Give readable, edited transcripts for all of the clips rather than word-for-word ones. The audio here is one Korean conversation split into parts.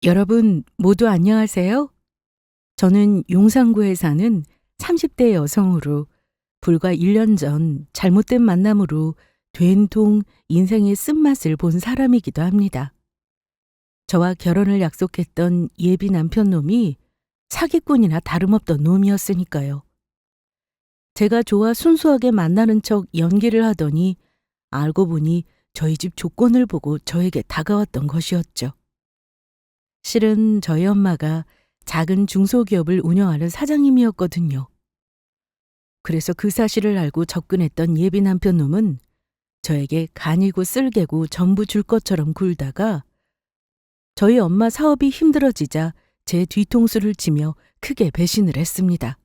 여러분 모두 안녕하세요. 저는 용산구에 사는 30대 여성으로 불과 1년 전 잘못된 만남으로 된통 인생의 쓴맛을 본 사람이기도 합니다. 저와 결혼을 약속했던 예비 남편 놈이 사기꾼이나 다름없던 놈이었으니까요. 제가 좋아 순수하게 만나는 척 연기를 하더니 알고 보니 저희 집 조건을 보고 저에게 다가왔던 것이었죠. 실은 저희 엄마가 작은 중소기업을 운영하는 사장님이었거든요. 그래서 그 사실을 알고 접근했던 예비 남편 놈은 저에게 간이고 쓸개고 전부 줄 것처럼 굴다가 저희 엄마 사업이 힘들어지자 제 뒤통수를 치며 크게 배신을 했습니다.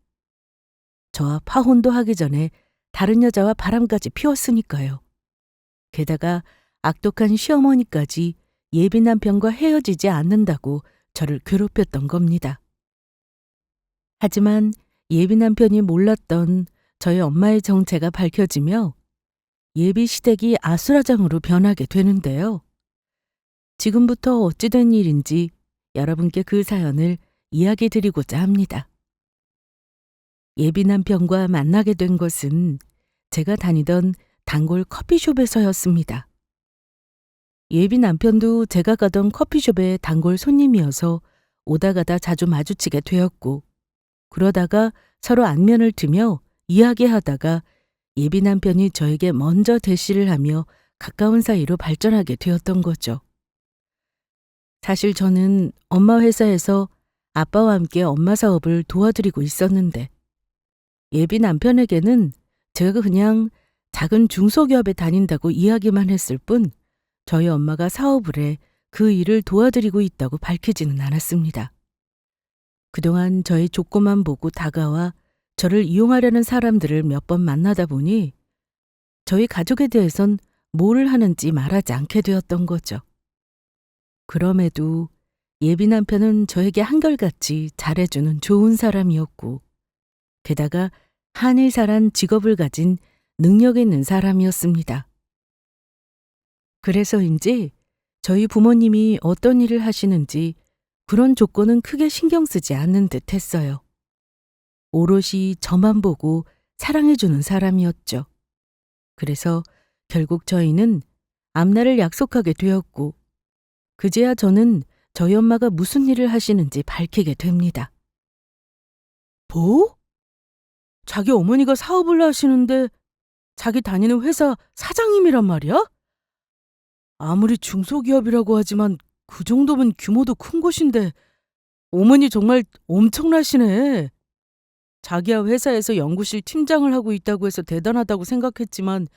저와 파혼도 하기 전에 다른 여자와 바람까지 피웠으니까요. 게다가 악독한 시어머니까지 예비 남편과 헤어지지 않는다고 저를 괴롭혔던 겁니다. 하지만 예비 남편이 몰랐던 저희 엄마의 정체가 밝혀지며 예비 시댁이 아수라장으로 변하게 되는데요. 지금부터 어찌된 일인지 여러분께 그 사연을 이야기 드리고자 합니다. 예비 남편과 만나게 된 것은 제가 다니던 단골 커피숍에서였습니다. 예비 남편도 제가 가던 커피숍의 단골 손님이어서 오다 가다 자주 마주치게 되었고, 그러다가 서로 안면을 트며 이야기하다가 예비 남편이 저에게 먼저 대시를 하며 가까운 사이로 발전하게 되었던 거죠. 사실 저는 엄마 회사에서 아빠와 함께 엄마 사업을 도와드리고 있었는데, 예비 남편에게는 제가 그냥 작은 중소기업에 다닌다고 이야기만 했을 뿐 저희 엄마가 사업을 해 그 일을 도와드리고 있다고 밝히지는 않았습니다. 그동안 저의 조건만 보고 다가와 저를 이용하려는 사람들을 몇 번 만나다 보니 저희 가족에 대해선 뭘 하는지 말하지 않게 되었던 거죠. 그럼에도 예비 남편은 저에게 한결같이 잘해주는 좋은 사람이었고, 게다가 한일사란 직업을 가진 능력 있는 사람이었습니다. 그래서인지 저희 부모님이 어떤 일을 하시는지 그런 조건은 크게 신경 쓰지 않는 듯 했어요. 오롯이 저만 보고 사랑해주는 사람이었죠. 그래서 결국 저희는 앞날을 약속하게 되었고, 그제야 저는 저희 엄마가 무슨 일을 하시는지 밝히게 됩니다. 뭐? 자기 어머니가 사업을 하시는데 자기 다니는 회사 사장님이란 말이야? 아무리 중소기업이라고 하지만 그 정도면 규모도 큰 곳인데 어머니 정말 엄청나시네. 자기야 회사에서 연구실 팀장을 하고 있다고 해서 대단하다고 생각했지만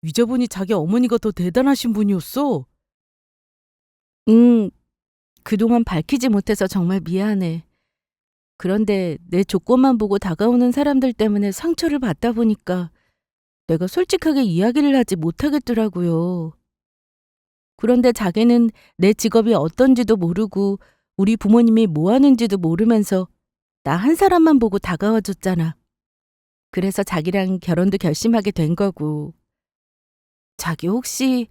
잊어보니 자기 어머니가 더 대단하신 분이었어. 그동안 밝히지 못해서 정말 미안해. 그런데 내 조건만 보고 다가오는 사람들 때문에 상처를 받다 보니까 내가 솔직하게 이야기를 하지 못하겠더라고요. 그런데 자기는 내 직업이 어떤지도 모르고 우리 부모님이 뭐 하는지도 모르면서 나 한 사람만 보고 다가와 줬잖아. 그래서 자기랑 결혼도 결심하게 된 거고. 자기 혹시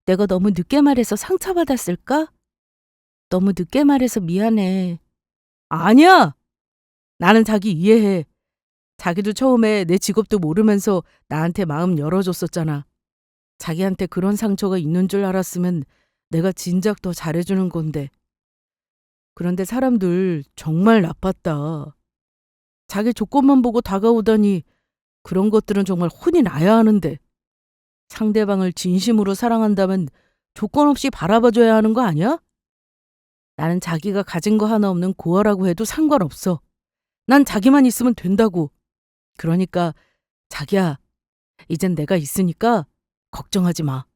내가 너무 늦게 말해서 상처받았을까? 너무 늦게 말해서 미안해. 아니야! 나는 자기 이해해. 자기도 처음에 내 직업도 모르면서 나한테 마음 열어줬었잖아. 자기한테 그런 상처가 있는 줄 알았으면 내가 진작 더 잘해주는 건데. 그런데 사람들 정말 나빴다. 자기 조건만 보고 다가오다니 그런 것들은 정말 혼이 나야 하는데. 상대방을 진심으로 사랑한다면 조건 없이 바라봐줘야 하는 거 아니야? 나는 자기가 가진 거 하나 없는 고아라고 해도 상관없어. 난 자기만 있으면 된다고. 그러니까 자기야, 이젠 내가 있으니까 걱정하지 마.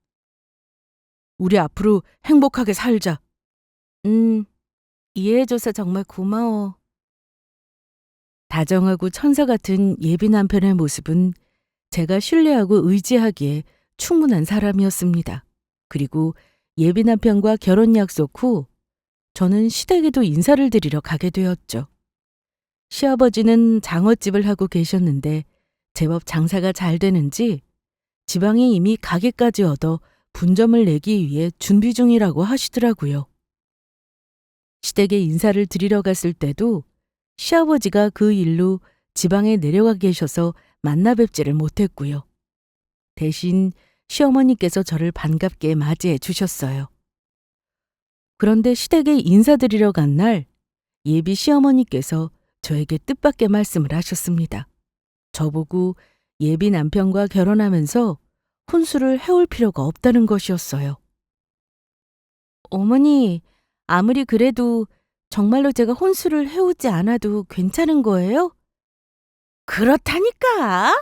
우리 앞으로 행복하게 살자. 이해해줘서 정말 고마워. 다정하고 천사 같은 예비 남편의 모습은 제가 신뢰하고 의지하기에 충분한 사람이었습니다. 그리고 예비 남편과 결혼 약속 후 저는 시댁에도 인사를 드리러 가게 되었죠. 시아버지는 장어집을 하고 계셨는데 제법 장사가 잘 되는지 지방에 이미 가게까지 얻어 분점을 내기 위해 준비 중이라고 하시더라고요. 시댁에 인사를 드리러 갔을 때도 시아버지가 그 일로 지방에 내려가 계셔서 만나 뵙지를 못했고요. 대신 시어머니께서 저를 반갑게 맞이해 주셨어요. 그런데 시댁에 인사드리러 간 날 예비 시어머니께서 저에게 뜻밖의 말씀을 하셨습니다. 저보고 예비 남편과 결혼하면서 혼수를 해올 필요가 없다는 것이었어요. 어머니, 아무리 그래도 정말로 제가 혼수를 해오지 않아도 괜찮은 거예요? 그렇다니까!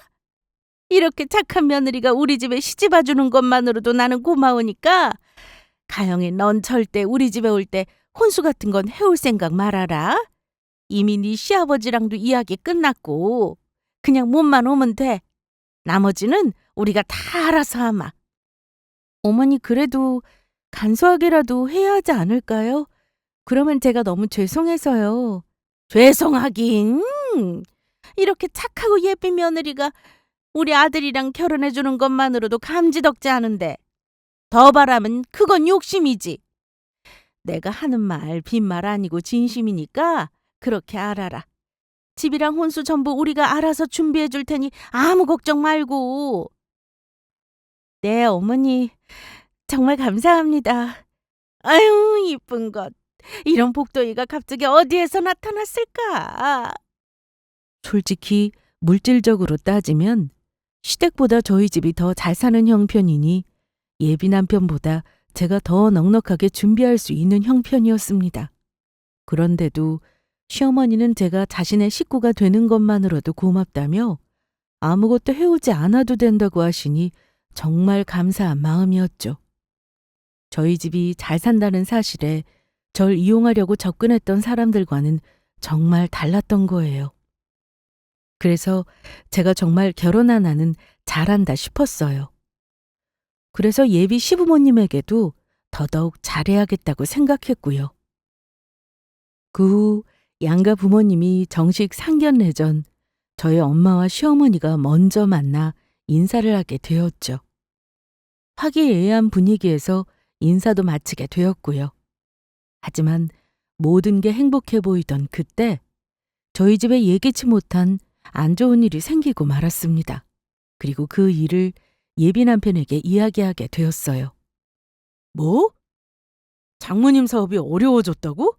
이렇게 착한 며느리가 우리 집에 시집와 주는 것만으로도 나는 고마우니까 가영이 넌 절대 우리 집에 올 때 혼수 같은 건 해올 생각 말아라. 이미 네 시아버지랑도 이야기 끝났고 그냥 몸만 오면 돼. 나머지는 우리가 다 알아서 하마. 어머니 그래도 간소하게라도 해야 하지 않을까요? 그러면 제가 너무 죄송해서요. 죄송하긴. 이렇게 착하고 예쁜 며느리가 우리 아들이랑 결혼해주는 것만으로도 감지덕지 않은데 더 바라면 그건 욕심이지. 내가 하는 말 빈말 아니고 진심이니까 그렇게 알아라. 집이랑 혼수 전부 우리가 알아서 준비해 줄 테니 아무 걱정 말고. 네, 어머니. 정말 감사합니다. 아유, 이쁜 것. 이런 복도이가 갑자기 어디에서 나타났을까? 솔직히 물질적으로 따지면 시댁보다 저희 집이 더 잘 사는 형편이니 예비 남편보다 제가 더 넉넉하게 준비할 수 있는 형편이었습니다. 그런데도 시어머니는 제가 자신의 식구가 되는 것만으로도 고맙다며 아무것도 해오지 않아도 된다고 하시니 정말 감사한 마음이었죠. 저희 집이 잘 산다는 사실에 절 이용하려고 접근했던 사람들과는 정말 달랐던 거예요. 그래서 제가 정말 결혼 하나는 잘한다 싶었어요. 그래서 예비 시부모님에게도 더더욱 잘해야겠다고 생각했고요. 그 후 양가 부모님이 정식 상견례 전 저희 엄마와 시어머니가 먼저 만나 인사를 하게 되었죠. 화기애애한 분위기에서 인사도 마치게 되었고요. 하지만 모든 게 행복해 보이던 그때 저희 집에 예기치 못한 안 좋은 일이 생기고 말았습니다. 그리고 그 일을 예비 남편에게 이야기하게 되었어요. 뭐? 장모님 사업이 어려워졌다고?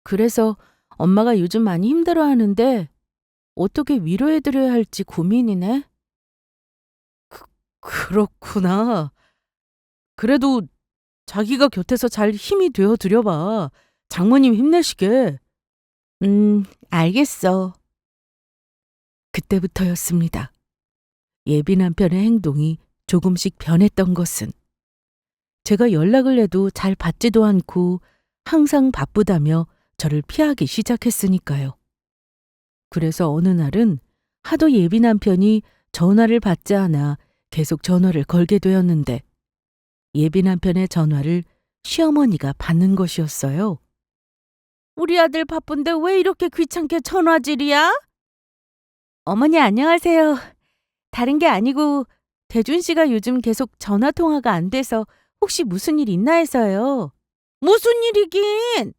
그래서 엄마가 요즘 많이 힘들어하는데 어떻게 위로해드려야 할지 고민이네. 그렇구나. 그래도 자기가 곁에서 잘 힘이 되어 드려봐. 장모님 힘내시게. 알겠어. 그때부터였습니다. 예비 남편의 행동이 조금씩 변했던 것은 제가 연락을 해도 잘 받지도 않고 항상 바쁘다며 저를 피하기 시작했으니까요. 그래서 어느 날은 하도 예비 남편이 전화를 받지 않아 계속 전화를 걸게 되었는데 예비 남편의 전화를 시어머니가 받는 것이었어요. 우리 아들 바쁜데 왜 이렇게 귀찮게 전화질이야? 어머니 안녕하세요. 다른 게 아니고 대준 씨가 요즘 계속 전화 통화가 안 돼서 혹시 무슨 일 있나 해서요. 무슨 일이긴?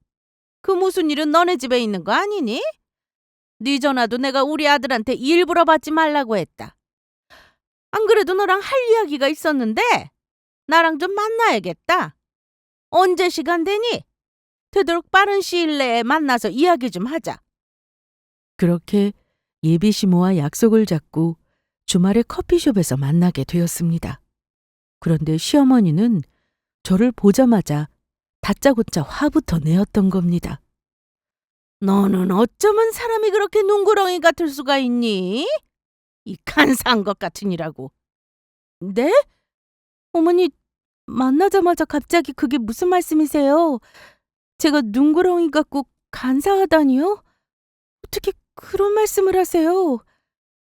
그 무슨 일은 너네 집에 있는 거 아니니? 네 전화도 내가 우리 아들한테 일부러 받지 말라고 했다. 안 그래도 너랑 할 이야기가 있었는데 나랑 좀 만나야겠다. 언제 시간 되니? 되도록 빠른 시일 내에 만나서 이야기 좀 하자. 그렇게 예비 시모와 약속을 잡고 주말에 커피숍에서 만나게 되었습니다. 그런데 시어머니는 저를 보자마자 다짜고짜 화부터 내었던 겁니다. 너는 어쩌면 사람이 그렇게 눈구렁이 같을 수가 있니? 이 간사한 것 같으니라고. 네? 어머니, 만나자마자 갑자기 그게 무슨 말씀이세요? 제가 눈구렁이 같고 간사하다니요? 어떻게 그런 말씀을 하세요?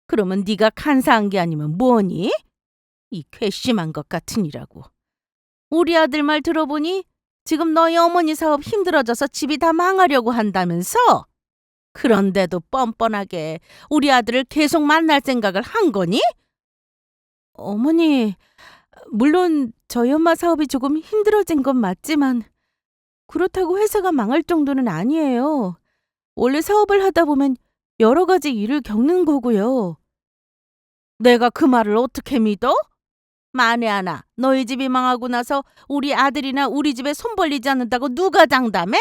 그러면 네가 간사한 게 아니면 뭐니? 이 괘씸한 것 같으니라고. 우리 아들 말 들어보니 지금 너희 어머니 사업 힘들어져서 집이 다 망하려고 한다면서? 그런데도 뻔뻔하게 우리 아들을 계속 만날 생각을 한 거니? 어머니, 물론 저희 엄마 사업이 조금 힘들어진 건 맞지만 그렇다고 회사가 망할 정도는 아니에요. 원래 사업을 하다 보면 여러 가지 일을 겪는 거고요. 내가 그 말을 어떻게 믿어? 만에 하나 너희 집이 망하고 나서 우리 아들이나 우리 집에 손 벌리지 않는다고 누가 장담해?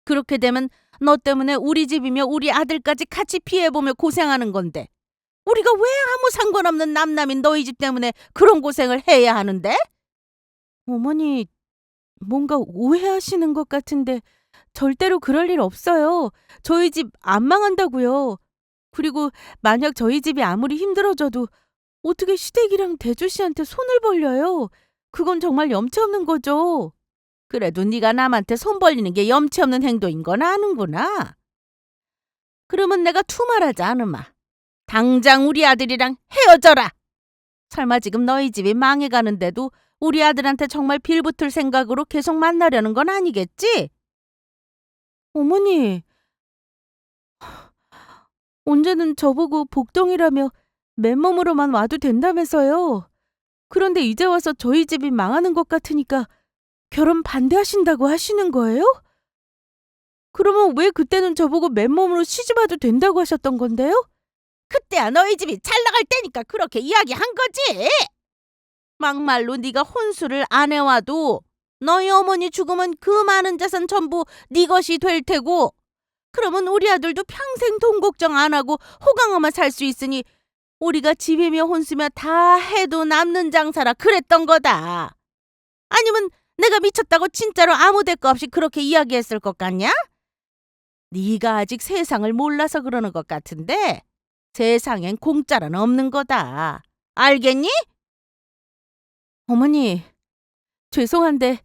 그렇게 되면 너 때문에 우리 집이며 우리 아들까지 같이 피해보며 고생하는 건데 우리가 왜 아무 상관없는 남남인 너희 집 때문에 그런 고생을 해야 하는데? 어머니, 뭔가 오해하시는 것 같은데 절대로 그럴 일 없어요. 저희 집 안 망한다고요. 그리고 만약 저희 집이 아무리 힘들어져도 어떻게 시댁이랑 대주 씨한테 손을 벌려요? 그건 정말 염치 없는 거죠. 그래도 네가 남한테 손 벌리는 게 염치 없는 행동인 건 아는구나. 그러면 내가 투말하지 않으마. 당장 우리 아들이랑 헤어져라. 설마 지금 너희 집이 망해가는데도 우리 아들한테 정말 빌붙을 생각으로 계속 만나려는 건 아니겠지? 어머니, 언제는 저보고 복덩이라며 맨몸으로만 와도 된다면서요. 그런데 이제 와서 저희 집이 망하는 것 같으니까 결혼 반대하신다고 하시는 거예요? 그러면 왜 그때는 저보고 맨몸으로 시집와도 된다고 하셨던 건데요? 그때야 너희 집이 잘 나갈 때니까 그렇게 이야기한 거지. 막말로 네가 혼수를 안 해와도 너희 어머니 죽으면 그 많은 재산 전부 네 것이 될 테고 그러면 우리 아들도 평생 돈 걱정 안 하고 호강하며 살 수 있으니 우리가 집이며 혼수며 다 해도 남는 장사라 그랬던 거다. 아니면 내가 미쳤다고 진짜로 아무 대가 없이 그렇게 이야기했을 것 같냐? 네가 아직 세상을 몰라서 그러는 것 같은데 세상엔 공짜란 없는 거다. 알겠니? 어머니, 죄송한데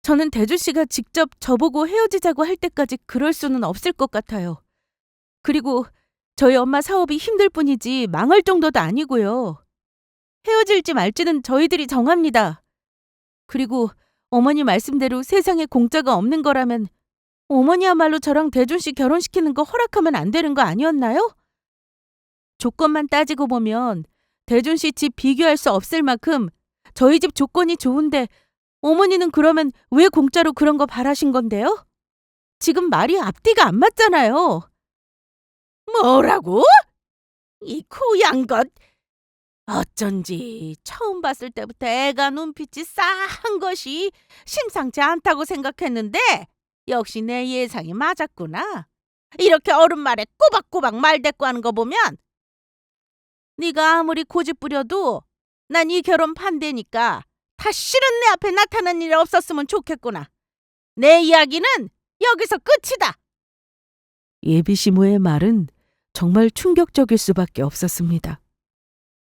저는 대주 씨가 직접 저보고 헤어지자고 할 때까지 그럴 수는 없을 것 같아요. 그리고 저희 엄마 사업이 힘들 뿐이지 망할 정도도 아니고요. 헤어질지 말지는 저희들이 정합니다. 그리고 어머니 말씀대로 세상에 공짜가 없는 거라면 어머니야말로 저랑 대준 씨 결혼시키는 거 허락하면 안 되는 거 아니었나요? 조건만 따지고 보면 대준 씨 집 비교할 수 없을 만큼 저희 집 조건이 좋은데 어머니는 그러면 왜 공짜로 그런 거 바라신 건데요? 지금 말이 앞뒤가 안 맞잖아요. 뭐라고? 이 고얀 것. 어쩐지 처음 봤을 때부터 애가 눈빛이 싸한 것이 심상치 않다고 생각했는데 역시 내 예상이 맞았구나. 이렇게 어른 말에 꼬박꼬박 말대꾸하는 거 보면 네가 아무리 고집 부려도 난 이 결혼 반대니까 다시는 내 앞에 나타난 일이 없었으면 좋겠구나. 내 이야기는 여기서 끝이다. 예비 시모의 말은 정말 충격적일 수밖에 없었습니다.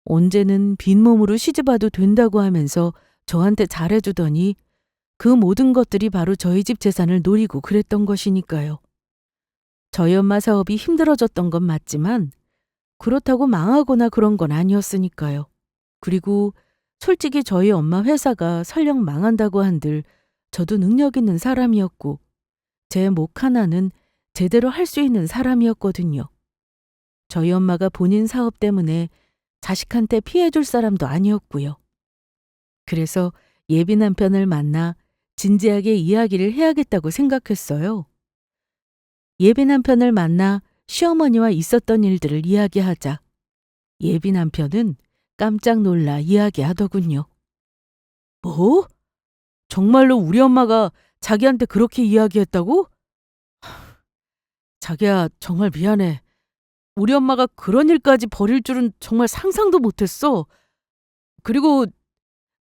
언제는 빈몸으로 시집와도 된다고 하면서 저한테 잘해주더니 그 모든 것들이 바로 저희 집 재산을 노리고 그랬던 것이니까요. 저희 엄마 사업이 힘들어졌던 건 맞지만 그렇다고 망하거나 그런 건 아니었으니까요. 그리고 솔직히 저희 엄마 회사가 설령 망한다고 한들 저도 능력 있는 사람이었고 제 목 하나는 제대로 할 수 있는 사람이었거든요. 저희 엄마가 본인 사업 때문에 자식한테 피해줄 사람도 아니었고요. 그래서 예비 남편을 만나 진지하게 이야기를 해야겠다고 생각했어요. 예비 남편을 만나 시어머니와 있었던 일들을 이야기하자 예비 남편은 깜짝 놀라 이야기하더군요. 뭐? 정말로 우리 엄마가 자기한테 그렇게 이야기했다고? 자기야, 정말 미안해. 우리 엄마가 그런 일까지 벌일 줄은 정말 상상도 못했어. 그리고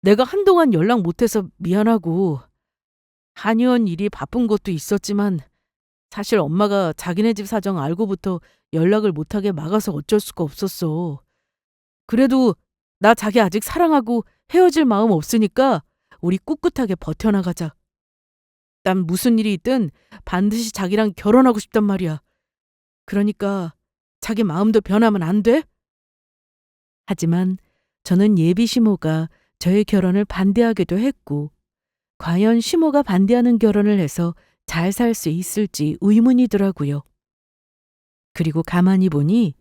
내가 한동안 연락 못해서 미안하고 한의원 일이 바쁜 것도 있었지만 사실 엄마가 자기네 집 사정 알고부터 연락을 못하게 막아서 어쩔 수가 없었어. 그래도 나 자기 아직 사랑하고 헤어질 마음 없으니까 우리 꿋꿋하게 버텨나가자. 난 무슨 일이 있든 반드시 자기랑 결혼하고 싶단 말이야. 그러니까 자기 마음도 변하면 안 돼? 하지만 저는 예비 시모가 저의 결혼을 반대하기도 했고 과연 시모가 반대하는 결혼을 해서 잘 살 수 있을지 의문이더라고요. 그리고 가만히 보니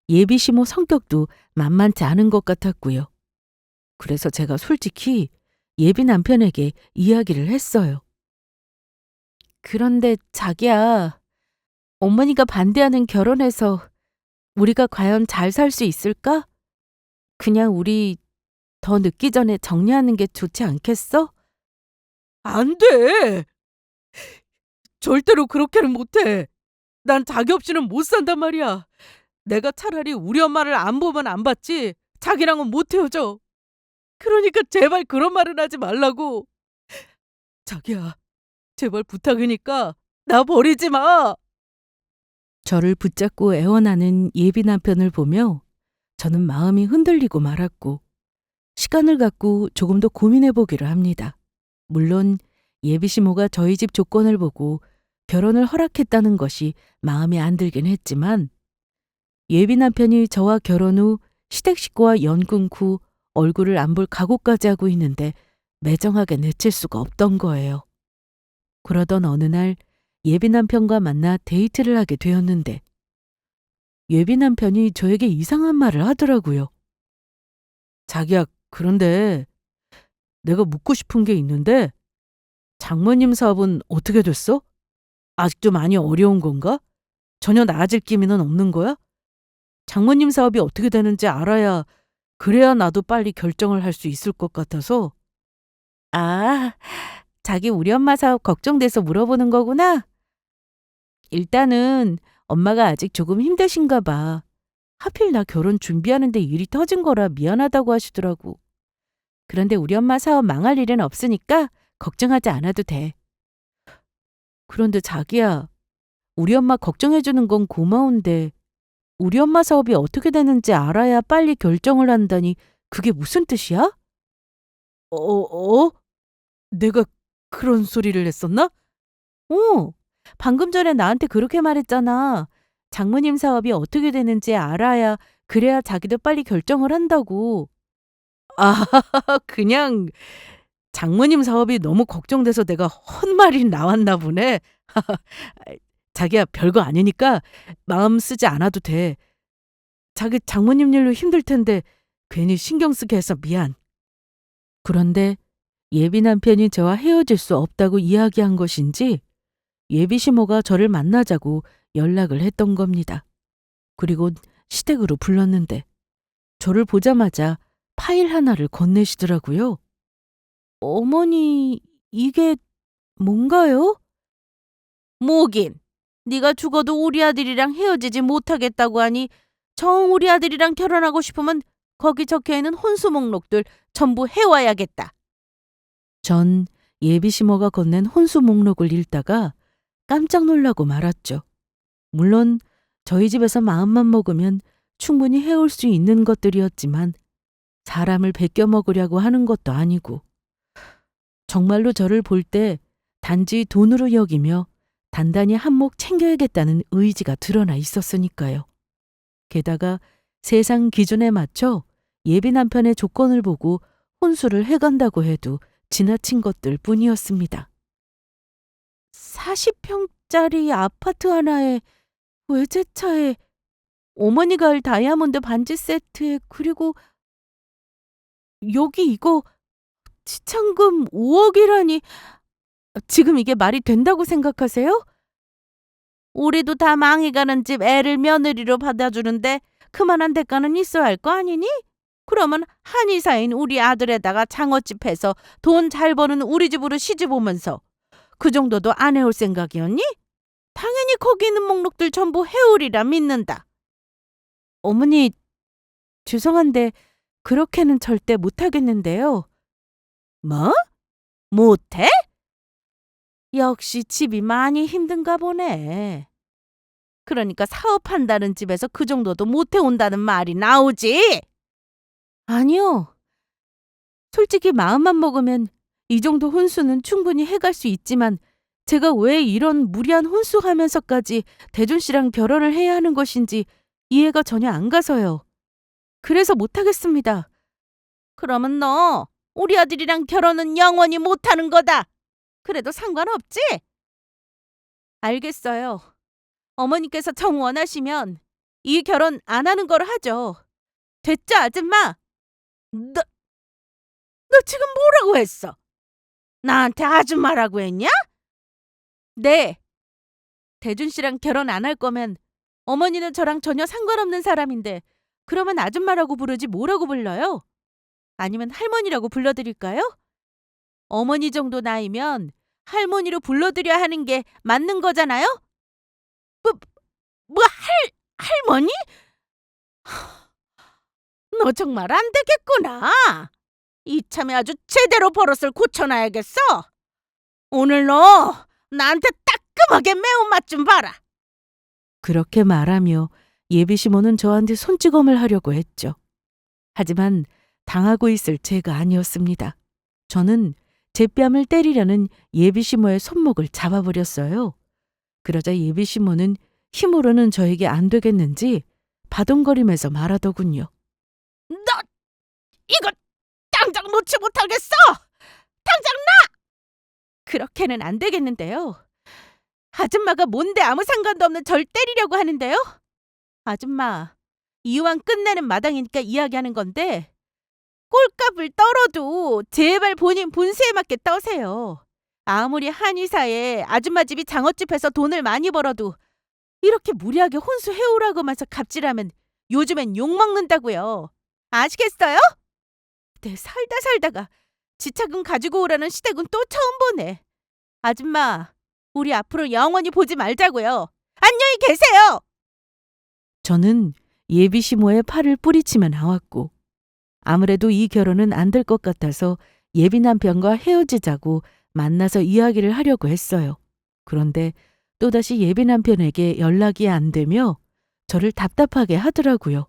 예비 시모 성격도 만만치 않은 것 같았고요. 그래서 제가 솔직히 예비 남편에게 이야기를 했어요. 그런데 자기야, 어머니가 반대하는 결혼에서 우리가 과연 잘 살 수 있을까? 그냥 우리 더 늦기 전에 정리하는 게 좋지 않겠어? 안 돼! 절대로 그렇게는 못해. 난 자기 없이는 못 산단 말이야. 내가 차라리 우리 엄마를 안 보면 안 봤지 자기랑은 못 헤어져. 그러니까 제발 그런 말은 하지 말라고. 자기야, 제발 부탁이니까 나 버리지 마. 저를 붙잡고 애원하는 예비 남편을 보며 저는 마음이 흔들리고 말았고 시간을 갖고 조금 더 고민해 보기로 합니다. 물론 예비 시모가 저희 집 조건을 보고 결혼을 허락했다는 것이 마음에 안 들긴 했지만 예비 남편이 저와 결혼 후 시댁 식구와 연 끊고 얼굴을 안 볼 각오까지 하고 있는데 매정하게 내칠 수가 없던 거예요. 그러던 어느 날 예비 남편과 만나 데이트를 하게 되었는데 예비 남편이 저에게 이상한 말을 하더라고요. 자기야, 그런데 내가 묻고 싶은 게 있는데 장모님 사업은 어떻게 됐어? 아직도 많이 어려운 건가? 전혀 나아질 기미는 없는 거야? 장모님 사업이 어떻게 되는지 알아야 그래야 나도 빨리 결정을 할 수 있을 것 같아서. 아, 자기 우리 엄마 사업 걱정돼서 물어보는 거구나. 일단은 엄마가 아직 조금 힘드신가 봐. 하필 나 결혼 준비하는데 일이 터진 거라 미안하다고 하시더라고. 그런데 우리 엄마 사업 망할 일은 없으니까 걱정하지 않아도 돼. 그런데 자기야, 우리 엄마 걱정해주는 건 고마운데 우리 엄마 사업이 어떻게 되는지 알아야 빨리 결정을 한다니 그게 무슨 뜻이야? 어? 내가 그런 소리를 했었나? 방금 전에 나한테 그렇게 말했잖아. 장모님 사업이 어떻게 되는지 알아야 그래야 자기도 빨리 결정을 한다고. 아, 그냥 장모님 사업이 너무 걱정돼서 내가 헛말이 나왔나 보네. 자기야, 별거 아니니까 마음 쓰지 않아도 돼. 자기 장모님 일로 힘들 텐데 괜히 신경 쓰게 해서 미안. 그런데 예비 남편이 저와 헤어질 수 없다고 이야기한 것인지 예비 시모가 저를 만나자고 연락을 했던 겁니다. 그리고 시댁으로 불렀는데 저를 보자마자 파일 하나를 건네시더라고요. 어머니, 이게 뭔가요? 뭐긴. 네가 죽어도 우리 아들이랑 헤어지지 못하겠다고 하니 정 우리 아들이랑 결혼하고 싶으면 거기 적혀있는 혼수 목록들 전부 해와야겠다. 전 예비 시모가 건넨 혼수 목록을 읽다가 깜짝 놀라고 말았죠. 물론 저희 집에서 마음만 먹으면 충분히 해올 수 있는 것들이었지만 사람을 베껴 먹으려고 하는 것도 아니고 정말로 저를 볼 때 단지 돈으로 여기며 단단히 한몫 챙겨야겠다는 의지가 드러나 있었으니까요. 게다가 세상 기준에 맞춰 예비 남편의 조건을 보고 혼수를 해간다고 해도 지나친 것들 뿐이었습니다. 40평짜리 아파트 하나에 외제차에 어머니가 할 다이아몬드 반지 세트에 그리고 여기 이거 지참금 5억이라니 지금 이게 말이 된다고 생각하세요? 우리도 다 망해가는 집 애를 며느리로 받아주는데 그만한 대가는 있어야 할 거 아니니? 그러면 한의사인 우리 아들에다가 장어집 해서 돈 잘 버는 우리 집으로 시집 오면서 그 정도도 안 해올 생각이었니? 당연히 거기 있는 목록들 전부 해오리라 믿는다. 어머니, 죄송한데 그렇게는 절대 못하겠는데요. 뭐? 못해? 역시 집이 많이 힘든가 보네. 그러니까 사업한다는 집에서 그 정도도 못 해온다는 말이 나오지? 아니요. 솔직히 마음만 먹으면 이 정도 혼수는 충분히 해갈 수 있지만 제가 왜 이런 무리한 혼수하면서까지 대준 씨랑 결혼을 해야 하는 것인지 이해가 전혀 안 가서요. 그래서 못하겠습니다. 그러면 너 우리 아들이랑 결혼은 영원히 못하는 거다. 그래도 상관없지? 알겠어요. 어머니께서 정 원하시면 이 결혼 안 하는 걸 하죠. 됐죠, 아줌마? 너 지금 뭐라고 했어? 나한테 아줌마라고 했냐? 네. 대준 씨랑 결혼 안 할 거면 어머니는 저랑 전혀 상관없는 사람인데 그러면 아줌마라고 부르지 뭐라고 불러요? 아니면 할머니라고 불러드릴까요? 어머니 정도 나이면 할머니로 불러드려야 하는 게 맞는 거잖아요? 뭐, 할머니? 너 정말 안 되겠구나. 이참에 아주 제대로 버릇을 고쳐놔야겠어. 오늘 너 나한테 따끔하게 매운맛 좀 봐라. 그렇게 말하며 예비 시모는 저한테 손찌검을 하려고 했죠. 하지만 당하고 있을 제가 아니었습니다. 저는 제 뺨을 때리려는 예비 시모의 손목을 잡아버렸어요. 그러자 예비 시모는 힘으로는 저에게 안 되겠는지 바동거리면서 말하더군요. 너 이거 당장 놓지 못하겠어! 당장 나! 그렇게는 안 되겠는데요. 아줌마가 뭔데 아무 상관도 없는 절 때리려고 하는데요? 아줌마, 이왕 끝내는 마당이니까 이야기하는 건데 꼴값을 떨어도 제발 본인 본세에 맞게 떠세요. 아무리 한의사에 아줌마 집이 장어집해서 돈을 많이 벌어도 이렇게 무리하게 혼수 해오라고면서 갑질하면 요즘엔 욕먹는다고요. 아시겠어요? 내 살다 살다가 지차금 가지고 오라는 시댁은 또 처음 보네. 아줌마, 우리 앞으로 영원히 보지 말자고요. 안녕히 계세요! 저는 예비 시모의 팔을 뿌리치며 나왔고 아무래도 이 결혼은 안 될 것 같아서 예비 남편과 헤어지자고 만나서 이야기를 하려고 했어요. 그런데 또다시 예비 남편에게 연락이 안 되며 저를 답답하게 하더라고요.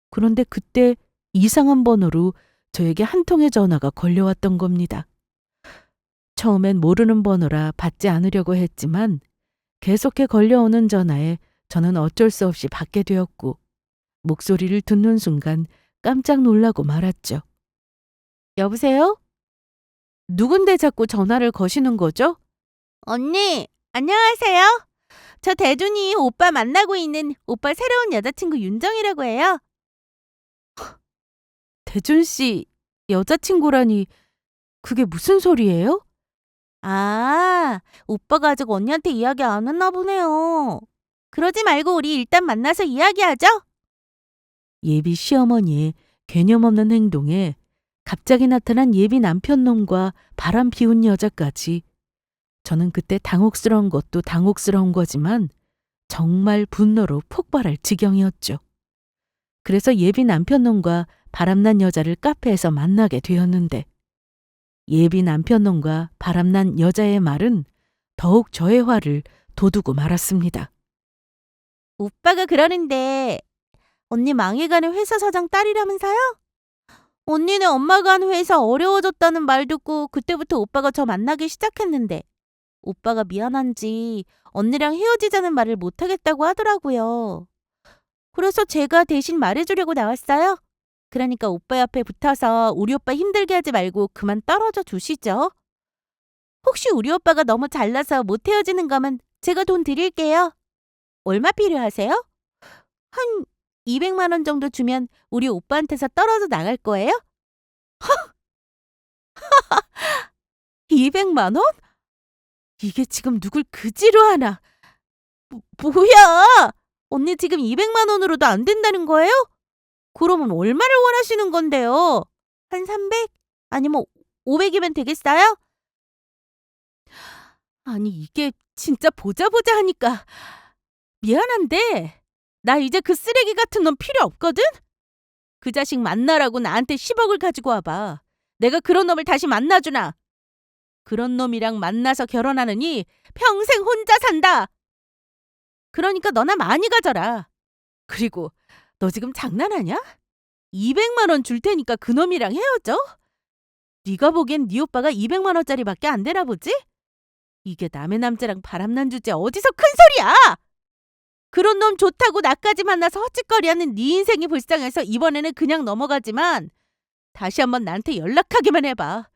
그런데 그때 이상한 번호로 저에게 한 통의 전화가 걸려왔던 겁니다. 처음엔 모르는 번호라 받지 않으려고 했지만 계속해 걸려오는 전화에 저는 어쩔 수 없이 받게 되었고 목소리를 듣는 순간 깜짝 놀라고 말았죠. 여보세요? 누군데 자꾸 전화를 거시는 거죠? 언니, 안녕하세요. 저 대준이 오빠 만나고 있는 오빠 새로운 여자친구 윤정이라고 해요. 대준 씨 여자친구라니 그게 무슨 소리예요? 아, 오빠가 아직 언니한테 이야기 안 했나 보네요. 그러지 말고 우리 일단 만나서 이야기하죠? 예비 시어머니의 개념 없는 행동에 갑자기 나타난 예비 남편 놈과 바람 피운 여자까지 저는 그때 당혹스러운 것도 당혹스러운 거지만 정말 분노로 폭발할 지경이었죠. 그래서 예비 남편 놈과 바람난 여자를 카페에서 만나게 되었는데 예비 남편 놈과 바람난 여자의 말은 더욱 저의 화를 돋우고 말았습니다. 오빠가 그러는데 언니 망해가는 회사 사장 딸이라면서요? 언니네 엄마가 한 회사 어려워졌다는 말 듣고 그때부터 오빠가 저 만나기 시작했는데 오빠가 미안한지 언니랑 헤어지자는 말을 못하겠다고 하더라고요. 그래서 제가 대신 말해주려고 나왔어요. 그러니까 오빠 옆에 붙어서 우리 오빠 힘들게 하지 말고 그만 떨어져 주시죠. 혹시 우리 오빠가 너무 잘나서 못 헤어지는 거면 제가 돈 드릴게요. 얼마 필요하세요? 한 200만 원 정도 주면 우리 오빠한테서 떨어져 나갈 거예요? 200만 원? 이게 지금 누굴 그지로 하나? 뭐야? 언니 지금 200만 원으로도 안 된다는 거예요? 그러면 얼마를 원하시는 건데요? 한 300? 아니면 500이면 되겠어요? 아니 이게 진짜 보자 하니까 미안한데 나 이제 그 쓰레기 같은 놈 필요 없거든? 그 자식 만나라고 나한테 10억을 가지고 와봐. 내가 그런 놈을 다시 만나주나? 그런 놈이랑 만나서 결혼하느니 평생 혼자 산다. 그러니까 너나 많이 가져라. 그리고 너 지금 장난하냐? 200만 원 줄 테니까 그놈이랑 헤어져? 네가 보기엔 네 오빠가 200만 원짜리밖에 안 되나 보지? 이게 남의 남자랑 바람난 주제 어디서 큰 소리야! 그런 놈 좋다고 나까지 만나서 헛짓거리하는 네 인생이 불쌍해서 이번에는 그냥 넘어가지만 다시 한번 나한테 연락하기만 해봐.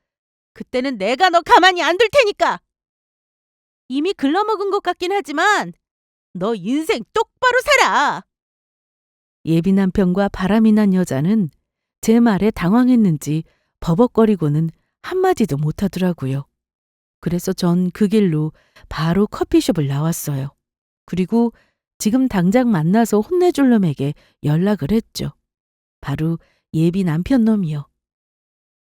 그때는 내가 너 가만히 안 둘 테니까. 이미 글러먹은 것 같긴 하지만 너 인생 똑바로 살아. 예비 남편과 바람이 난 여자는 제 말에 당황했는지 버벅거리고는 한마디도 못하더라고요. 그래서 전 그 길로 바로 커피숍을 나왔어요. 그리고 지금 당장 만나서 혼내줄 놈에게 연락을 했죠. 바로 예비 남편 놈이요.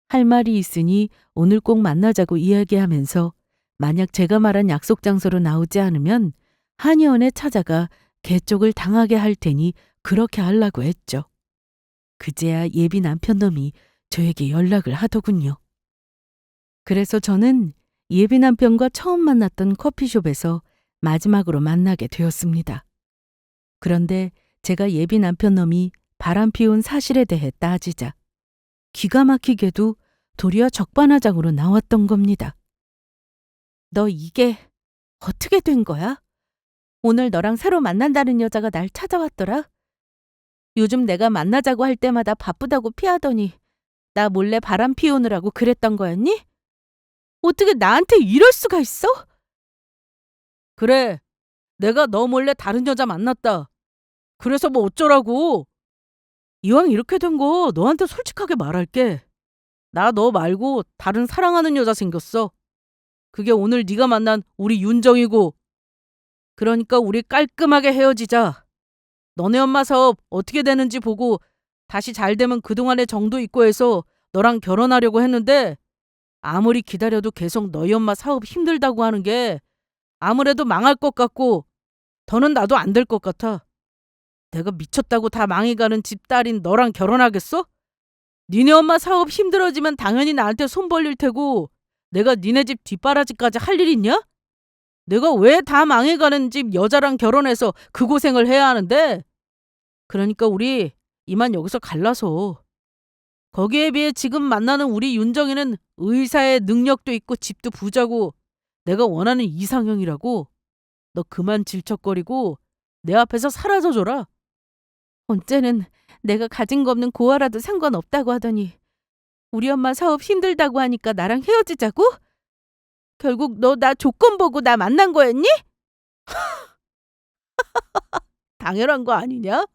할 말이 있으니 오늘 꼭 만나자고 이야기하면서 만약 제가 말한 약속 장소로 나오지 않으면 한의원에 찾아가 개 쪽을 당하게 할 테니 그렇게 하려고 했죠. 그제야 예비 남편 놈이 저에게 연락을 하더군요. 그래서 저는 예비 남편과 처음 만났던 커피숍에서 마지막으로 만나게 되었습니다. 그런데 제가 예비 남편 놈이 바람 피운 사실에 대해 따지자 기가 막히게도 도리어 적반하장으로 나왔던 겁니다. 너 이게 어떻게 된 거야? 오늘 너랑 새로 만난다는 여자가 날 찾아왔더라. 요즘 내가 만나자고 할 때마다 바쁘다고 피하더니 나 몰래 바람 피우느라고 그랬던 거였니? 어떻게 나한테 이럴 수가 있어? 그래, 내가 너 몰래 다른 여자 만났다. 그래서 뭐 어쩌라고? 이왕 이렇게 된 거 너한테 솔직하게 말할게. 나 너 말고 다른 사랑하는 여자 생겼어. 그게 오늘 네가 만난 우리 윤정이고. 그러니까 우리 깔끔하게 헤어지자. 너네 엄마 사업 어떻게 되는지 보고 다시 잘 되면 그동안의 정도 잊고 해서 너랑 결혼하려고 했는데 아무리 기다려도 계속 너희 엄마 사업 힘들다고 하는 게 아무래도 망할 것 같고 더는 나도 안 될 것 같아. 내가 미쳤다고 다 망해가는 집딸인 너랑 결혼하겠어? 니네 엄마 사업 힘들어지면 당연히 나한테 손 벌릴 테고 내가 니네 집 뒷바라지까지 할 일 있냐? 내가 왜 다 망해가는 집 여자랑 결혼해서 그 고생을 해야 하는데? 그러니까 우리 이만 여기서 갈라서. 거기에 비해 지금 만나는 우리 윤정이는 의사의 능력도 있고 집도 부자고 내가 원하는 이상형이라고. 너 그만 질척거리고 내 앞에서 사라져줘라. 언제는 내가 가진 거 없는 고아라도 상관없다고 하더니 우리 엄마 사업 힘들다고 하니까 나랑 헤어지자고? 결국 너 나 조건 보고 나 만난 거였니? 당연한 거 아니냐?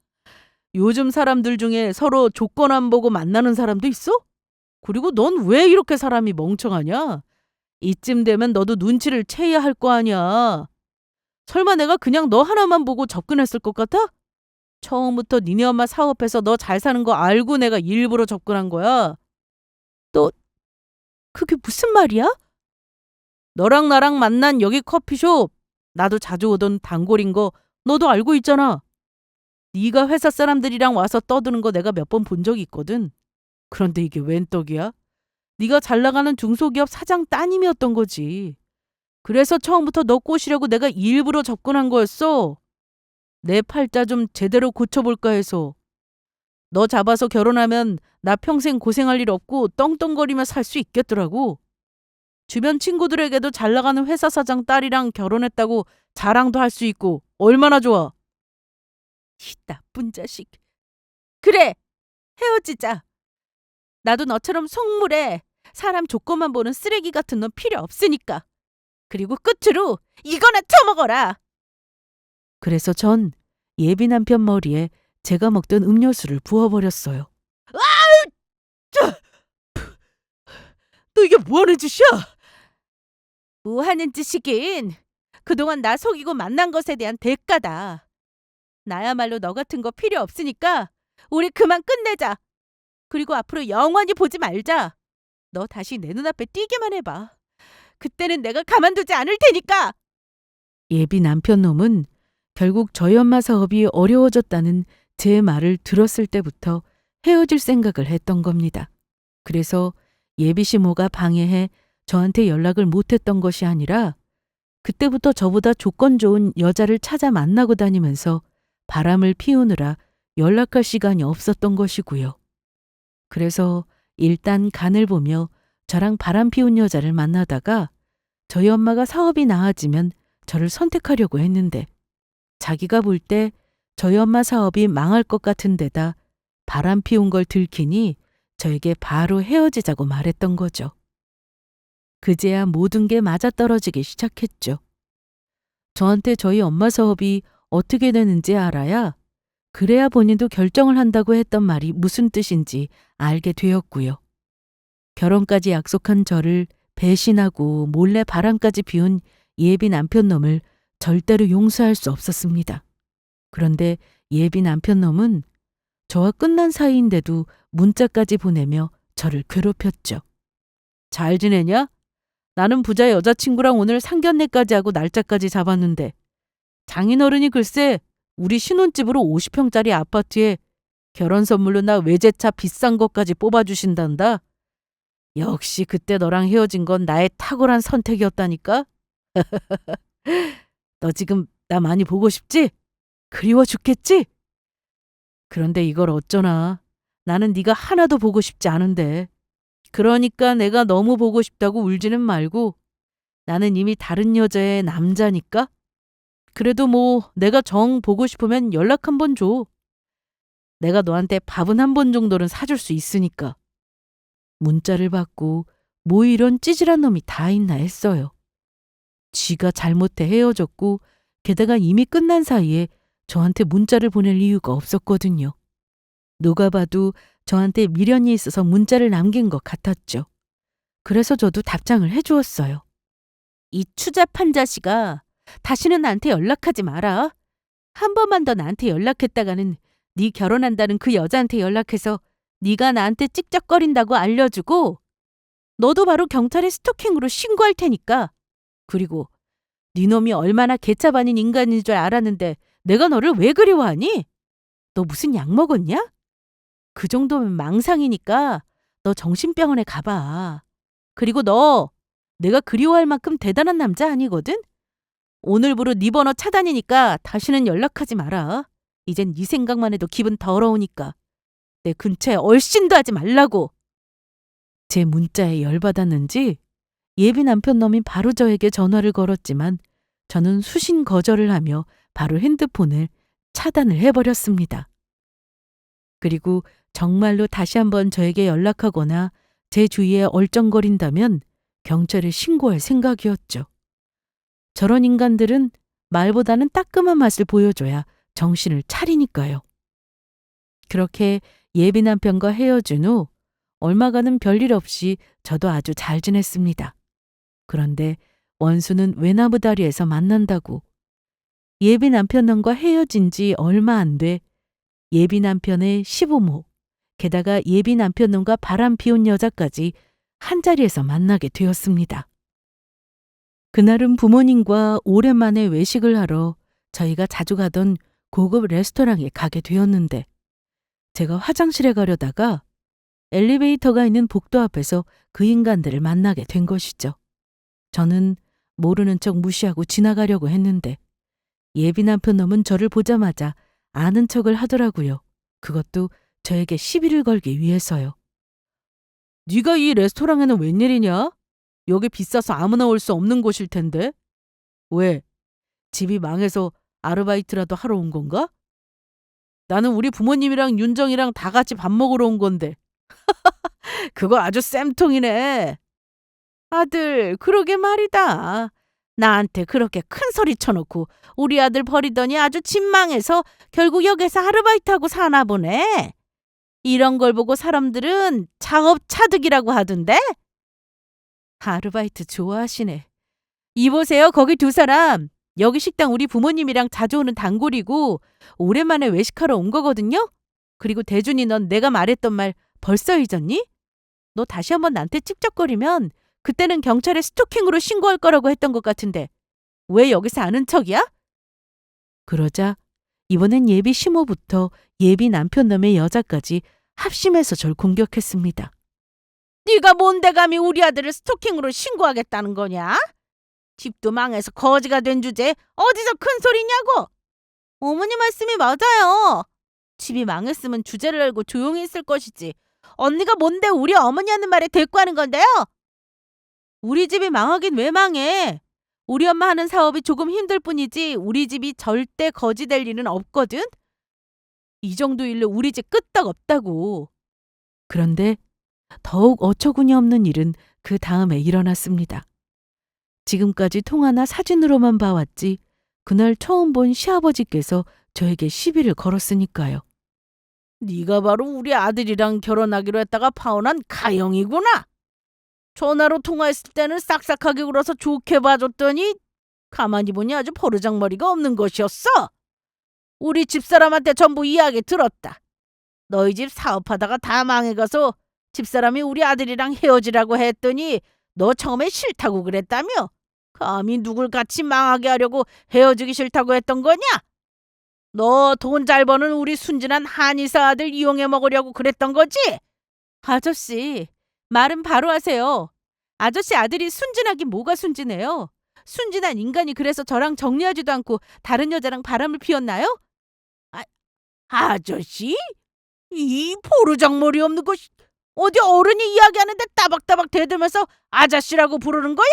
요즘 사람들 중에 서로 조건 안 보고 만나는 사람도 있어? 그리고 넌 왜 이렇게 사람이 멍청하냐? 이쯤 되면 너도 눈치를 채야 할 거 아니야. 설마 내가 그냥 너 하나만 보고 접근했을 것 같아? 처음부터 니네 엄마 사업해서 너 잘 사는 거 알고 내가 일부러 접근한 거야. 그게 무슨 말이야? 너랑 나랑 만난 여기 커피숍, 나도 자주 오던 단골인 거 너도 알고 있잖아. 네가 회사 사람들이랑 와서 떠드는 거 내가 몇 번 본 적이 있거든. 그런데 이게 웬 떡이야? 네가 잘 나가는 중소기업 사장 따님이었던 거지. 그래서 처음부터 너 꼬시려고 내가 일부러 접근한 거였어. 내 팔자 좀 제대로 고쳐볼까 해서. 너 잡아서 결혼하면 나 평생 고생할 일 없고 떵떵거리며 살 수 있겠더라고. 주변 친구들에게도 잘 나가는 회사 사장 딸이랑 결혼했다고 자랑도 할 수 있고 얼마나 좋아. 이 나쁜 자식. 그래, 헤어지자. 나도 너처럼 속물에 사람 조건만 보는 쓰레기 같은 놈 필요 없으니까. 그리고 끝으로 이거나 처먹어라. 그래서 전 예비 남편 머리에 제가 먹던 음료수를 부어버렸어요. 너 이게 뭐하는 짓이야? 뭐 하는 짓이긴. 그동안 나 속이고 만난 것에 대한 대가다. 나야말로 너 같은 거 필요 없으니까 우리 그만 끝내자. 그리고 앞으로 영원히 보지 말자. 너 다시 내 눈앞에 띄기만 해봐. 그때는 내가 가만두지 않을 테니까. 예비 남편 놈은 결국 저희 엄마 사업이 어려워졌다는 제 말을 들었을 때부터 헤어질 생각을 했던 겁니다. 그래서 예비 시모가 방해해 저한테 연락을 못했던 것이 아니라 그때부터 저보다 조건 좋은 여자를 찾아 만나고 다니면서 바람을 피우느라 연락할 시간이 없었던 것이고요. 그래서 일단 간을 보며 저랑 바람 피운 여자를 만나다가 저희 엄마가 사업이 나아지면 저를 선택하려고 했는데 자기가 볼 때 저희 엄마 사업이 망할 것 같은 데다 바람 피운 걸 들키니 저에게 바로 헤어지자고 말했던 거죠. 그제야 모든 게 맞아떨어지기 시작했죠. 저한테 저희 엄마 사업이 어떻게 되는지 알아야 그래야 본인도 결정을 한다고 했던 말이 무슨 뜻인지 알게 되었고요. 결혼까지 약속한 저를 배신하고 몰래 바람까지 피운 예비 남편 놈을 절대로 용서할 수 없었습니다. 그런데 예비 남편 놈은 저와 끝난 사이인데도 문자까지 보내며 저를 괴롭혔죠. 잘 지내냐? 나는 부자 여자친구랑 오늘 상견례까지 하고 날짜까지 잡았는데 장인어른이 글쎄 우리 신혼집으로 50평짜리 아파트에 결혼 선물로 나 외제차 비싼 것까지 뽑아주신단다. 역시 그때 너랑 헤어진 건 나의 탁월한 선택이었다니까? 너 지금 나 많이 보고 싶지? 그리워 죽겠지? 그런데 이걸 어쩌나. 나는 네가 하나도 보고 싶지 않은데. 그러니까 내가 너무 보고 싶다고 울지는 말고 나는 이미 다른 여자의 남자니까? 그래도 뭐 내가 정 보고 싶으면 연락 한번 줘. 내가 너한테 밥은 한 번 정도는 사줄 수 있으니까. 문자를 받고 뭐 이런 찌질한 놈이 다 있나 했어요. 지가 잘못해 헤어졌고 게다가 이미 끝난 사이에 저한테 문자를 보낼 이유가 없었거든요. 누가 봐도 저한테 미련이 있어서 문자를 남긴 것 같았죠. 그래서 저도 답장을 해주었어요. 이 추잡한 자식아, 다시는 나한테 연락하지 마라. 한 번만 더 나한테 연락했다가는 네 결혼한다는 그 여자한테 연락해서 네가 나한테 찍적거린다고 알려주고 너도 바로 경찰에 스토킹으로 신고할 테니까. 그리고 네 놈이 얼마나 개차 반인 인간인 줄 알았는데 내가 너를 왜 그리워하니? 너 무슨 약 먹었냐? 그 정도면 망상이니까 너 정신병원에 가봐. 그리고 너 내가 그리워할 만큼 대단한 남자 아니거든? 오늘부로 네 번호 차단이니까 다시는 연락하지 마라. 이젠 네 생각만 해도 기분 더러우니까. 내 근처에 얼씬도 하지 말라고. 제 문자에 열받았는지 예비 남편 놈이 바로 저에게 전화를 걸었지만 저는 수신 거절을 하며 바로 핸드폰을 차단을 해버렸습니다. 그리고 정말로 다시 한번 저에게 연락하거나 제 주위에 얼쩡거린다면 경찰에 신고할 생각이었죠. 저런 인간들은 말보다는 따끔한 맛을 보여줘야 정신을 차리니까요. 그렇게 예비 남편과 헤어진 후 얼마간은 별일 없이 저도 아주 잘 지냈습니다. 그런데 원수는 외나무 다리에서 만난다고. 예비 남편과 헤어진 지 얼마 안 돼 예비 남편의 시부모, 게다가 예비 남편과 바람 피운 여자까지 한자리에서 만나게 되었습니다. 그날은 부모님과 오랜만에 외식을 하러 저희가 자주 가던 고급 레스토랑에 가게 되었는데 제가 화장실에 가려다가 엘리베이터가 있는 복도 앞에서 그 인간들을 만나게 된 것이죠. 저는 모르는 척 무시하고 지나가려고 했는데 예비 남편 놈은 저를 보자마자 아는 척을 하더라고요. 그것도 저에게 시비를 걸기 위해서요. 네가 이 레스토랑에는 웬일이냐? 여기 비싸서 아무나 올 수 없는 곳일 텐데. 왜? 집이 망해서 아르바이트라도 하러 온 건가? 나는 우리 부모님이랑 윤정이랑 다 같이 밥 먹으러 온 건데. 그거 아주 쌤통이네. 아들, 그러게 말이다. 나한테 그렇게 큰 소리 쳐놓고 우리 아들 버리더니 아주 집 망해서 결국 여기서 아르바이트하고 사나 보네. 이런 걸 보고 사람들은 자업차득이라고 하던데? 아르바이트 좋아하시네. 이보세요, 거기 두 사람. 여기 식당 우리 부모님이랑 자주 오는 단골이고 오랜만에 외식하러 온 거거든요? 그리고 대준이 넌 내가 말했던 말 벌써 잊었니? 너 다시 한번 나한테 찝쩍거리면 그때는 경찰에 스토킹으로 신고할 거라고 했던 것 같은데 왜 여기서 아는 척이야? 그러자 이번엔 예비 시모부터 예비 남편 놈의 여자까지 합심해서 절 공격했습니다. 네가 뭔데 감히 우리 아들을 스토킹으로 신고하겠다는 거냐? 집도 망해서 거지가 된 주제에 어디서 큰 소리냐고? 어머니 말씀이 맞아요. 집이 망했으면 주제를 알고 조용히 있을 것이지. 언니가 뭔데 우리 어머니 하는 말에 대꾸하는 건데요? 우리 집이 망하긴 왜 망해? 우리 엄마 하는 사업이 조금 힘들 뿐이지 우리 집이 절대 거지 될 일은 없거든? 이 정도 일로 우리 집 끄떡없다고. 그런데 더욱 어처구니 없는 일은 그 다음에 일어났습니다. 지금까지 통화나 사진으로만 봐왔지 그날 처음 본 시아버지께서 저에게 시비를 걸었으니까요. 네가 바로 우리 아들이랑 결혼하기로 했다가 파혼한 가영이구나. 전화로 통화했을 때는 싹싹하게 굴어서 좋게 봐줬더니 가만히 보니 아주 버르장머리가 없는 것이었어. 우리 집사람한테 전부 이야기 들었다. 너희 집 사업하다가 다 망해가서 집사람이 우리 아들이랑 헤어지라고 했더니 너 처음에 싫다고 그랬다며? 감히 누굴 같이 망하게 하려고 헤어지기 싫다고 했던 거냐? 너 돈 잘 버는 우리 순진한 한의사 아들 이용해 먹으려고 그랬던 거지? 아저씨, 말은 바로 하세요. 아저씨 아들이 순진하긴 뭐가 순진해요? 순진한 인간이 그래서 저랑 정리하지도 않고 다른 여자랑 바람을 피웠나요? 아저씨? 이 포르장머리 없는 것 어디 어른이 이야기하는데 따박따박 대들면서 아저씨라고 부르는 거야?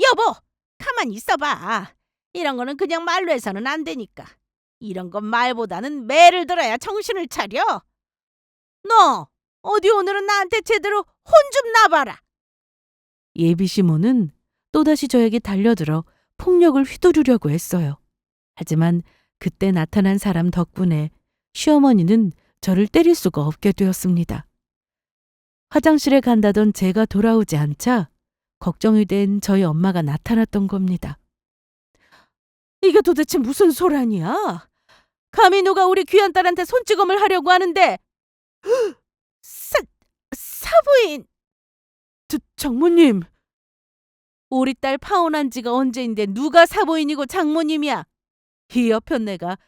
여보, 가만히 있어봐. 이런 거는 그냥 말로 해서는 안 되니까. 이런 건 말보다는 매를 들어야 정신을 차려. 너 어디 오늘은 나한테 제대로 혼 좀 나봐라. 예비 시모는 또다시 저에게 달려들어 폭력을 휘두르려고 했어요. 하지만 그때 나타난 사람 덕분에 시어머니는 저를 때릴 수가 없게 되었습니다. 화장실에 간다던 제가 돌아오지 않자 걱정이 된 저희 엄마가 나타났던 겁니다. 이게 도대체 무슨 소란이야? 감히 누가 우리 귀한 딸한테 손찌검을 하려고 하는데. 사부인. 장모님. 우리 딸 파혼한 지가 언제인데 누가 사부인이고 장모님이야? 이 여편네가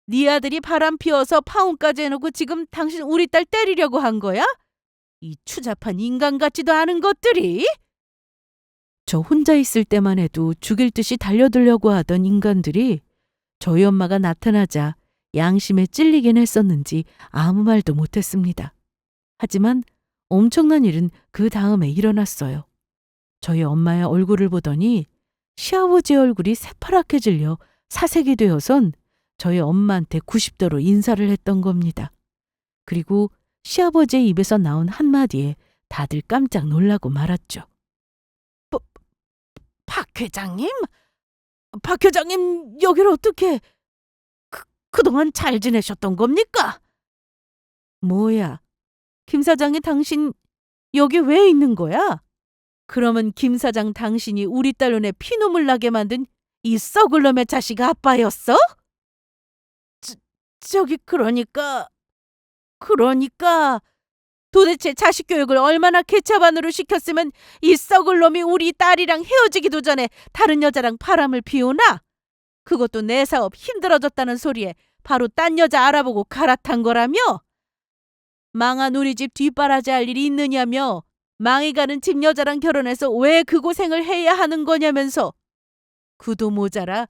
네 아들이 바람 피워서 파혼까지 해놓고 지금 당신 우리 딸 때리려고 한 거야? 이 추잡한 인간 같지도 않은 것들이? 저 혼자 있을 때만 해도 죽일 듯이 달려들려고 하던 인간들이 저희 엄마가 나타나자 양심에 찔리긴 했었는지 아무 말도 못했습니다. 하지만 엄청난 일은 그 다음에 일어났어요. 저희 엄마의 얼굴을 보더니 시아버지 얼굴이 새파랗게 질려 사색이 되어선 저희 엄마한테 90도로 인사를 했던 겁니다. 그리고 시아버지의 입에서 나온 한마디에 다들 깜짝 놀라고 말았죠. 박 회장님? 박 회장님 여기를 어떻게... 그동안 잘 지내셨던 겁니까? 뭐야, 김 사장이 당신 여기 왜 있는 거야? 그러면 김 사장 당신이 우리 딸 눈에 피눈물 나게 만든 이 썩을 놈의 자식 아빠였어? 저기 그러니까 도대체 자식 교육을 얼마나 개차반으로 시켰으면 이 썩을 놈이 우리 딸이랑 헤어지기도 전에 다른 여자랑 바람을 피우나? 그것도 내 사업 힘들어졌다는 소리에 바로 딴 여자 알아보고 갈아탄 거라며? 망한 우리 집 뒷바라지 할 일이 있느냐며? 망해가는 집 여자랑 결혼해서 왜 그 고생을 해야 하는 거냐면서. 그도 모자라